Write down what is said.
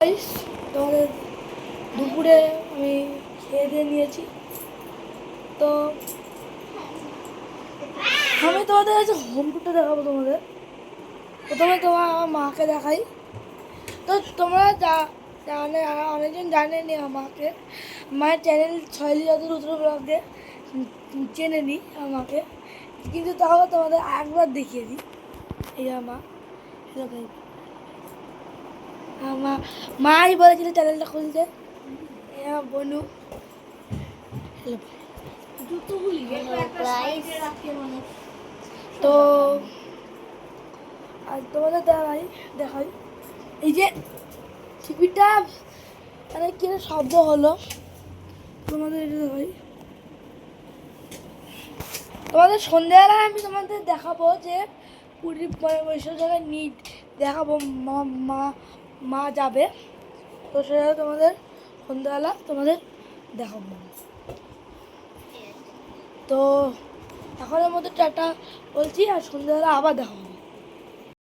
তোমাদের দুপুরে আমি খেয়ে দিয়ে নিয়েছি। তো আমি তোমাদের কাছে হোম টুরটা দেখাবো। প্রথমে আমার মাকে দেখাই। তো তোমরা জানে, অনেকজন জানেনি আমাকে। মায়ের চ্যানেল ছয়লি যত রুদ্র ব্লগে চেনে নিই আমাকে, কিন্তু তাহলে তোমাদের একবার দেখিয়ে দিই। এই মা, মাই বলেছিল চ্যানেলটা খুলতে। বনু তো আর তোমাদের দেখাই এই যে টিভিটা মানে কি শব্দ হলো, তোমাদের এটা দেখাই। তোমাদের সন্ধ্যাবেলায় আমি তোমাদের দেখাবো যে পুরীর ওইসব জায়গায় নিট দেখাবো। মা যাবে, তো সেটা তোমাদের সন্ধ্যাবেলা তোমাদের দেখাবো। তো এখনের মধ্যে টাটা বলছি, আর সন্ধ্যাবেলা আবার দেখাবো।